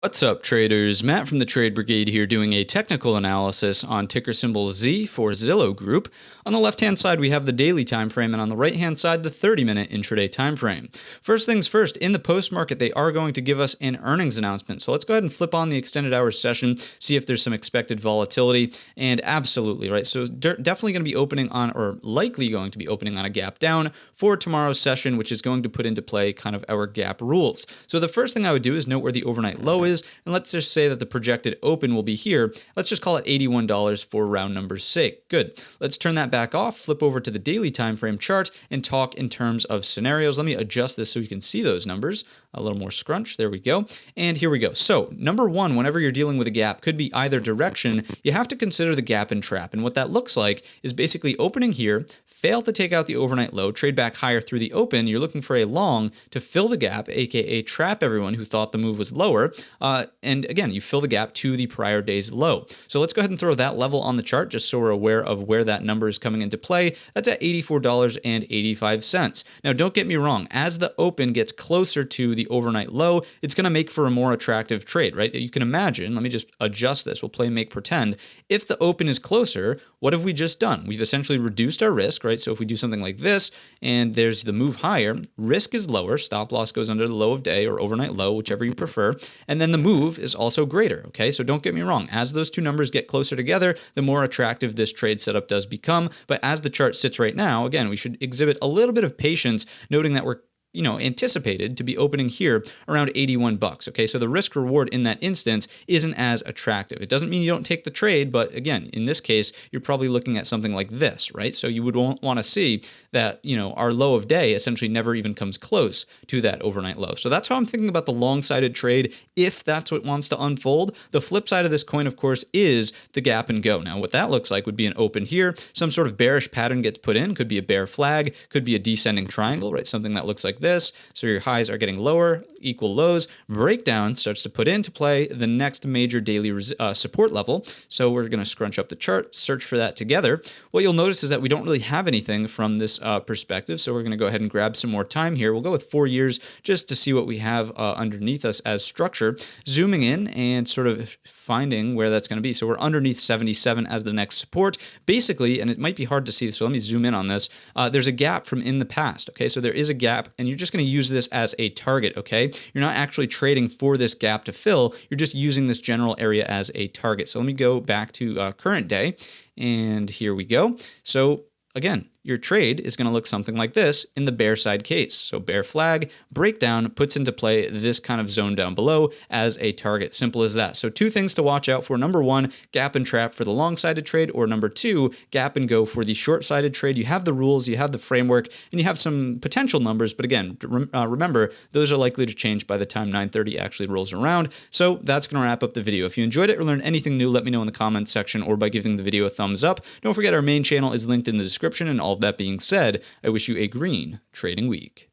What's up, traders? Matt from the Trade Brigade here doing a technical analysis on ticker symbol Z for Zillow Group. On the left-hand side, we have the daily time frame, and on the right-hand side, the 30-minute intraday time frame. First things first, in the post-market, they are going to give us an earnings announcement. So let's go ahead and flip on the extended hours session, see if there's some expected volatility, and absolutely, right? So definitely going to be opening on, or likely going to be opening on a gap down for tomorrow's session, which is going to put into play kind of our gap rules. So the first thing I would do is note where the overnight low is. And let's just say that the projected open will be here. Let's just call it $81 for round number's sake. Good. Let's turn that back off, flip over to the daily time frame chart, and talk in terms of scenarios. Let me adjust this so you can see those numbers. A little more scrunch. There we go. And here we go. So number one, whenever you're dealing with a gap, could be either direction. You have to consider the gap and trap. And what that looks like is basically opening here, fail to take out the overnight low, trade back higher through the open. You're looking for a long to fill the gap, aka trap everyone who thought the move was lower. And again, you fill the gap to the prior day's low. So let's go ahead and throw that level on the chart just so we're aware of where that number is coming into play. That's at $84.85. Now, don't get me wrong. As the open gets closer to the overnight low, it's going to make for a more attractive trade, right? You can imagine, let me just adjust this. We'll play make pretend. If the open is closer, what have we just done? We've essentially reduced our risk, right? So if we do something like this and there's the move higher, risk is lower. Stop loss goes under the low of day or overnight low, whichever you prefer. And then the move is also greater, okay? So don't get me wrong. As those two numbers get closer together, the more attractive this trade setup does become. But as the chart sits right now, again, we should exhibit a little bit of patience, noting that we're anticipated to be opening here around 81 bucks. Okay, so the risk reward in that instance isn't as attractive. It doesn't mean you don't take the trade, but again, in this case, you're probably looking at something like this, right? So you would want to see that, our low of day essentially never even comes close to that overnight low. So that's how I'm thinking about the long-sided trade if that's what wants to unfold. The flip side of this coin, of course, is the gap and go. Now, what that looks like would be an open here. Some sort of bearish pattern gets put in. Could be a bear flag, could be a descending triangle, right? Something that looks like this. So your highs are getting lower, equal lows. Breakdown starts to put into play the next major daily support level. So we're going to scrunch up the chart, search for that together. What you'll notice is that we don't really have anything from this perspective. So we're going to go ahead and grab some more time here. We'll go with 4 years just to see what we have underneath us as structure. Zooming in and sort of finding where that's going to be. So we're underneath 77 as the next support. Basically, and it might be hard to see, so let me zoom in on this. There's a gap from in the past. Okay, so there is a gap, and you're just going to use this as a target, okay? You're not actually trading for this gap to fill. You're just using this general area as a target. So let me go back to current day, and here we go. So again, your trade is going to look something like this in the bear side case. So bear flag, breakdown puts into play this kind of zone down below as a target. Simple as that. So two things to watch out for. Number one, gap and trap for the long-sided trade, or number two, gap and go for the short-sided trade. You have the rules, you have the framework, and you have some potential numbers. But again, remember, those are likely to change by the time 9:30 actually rolls around. So that's going to wrap up the video. If you enjoyed it or learned anything new, let me know in the comments section or by giving the video a thumbs up. Don't forget our main channel is linked in the description, and all of that being said, I wish you a green trading week.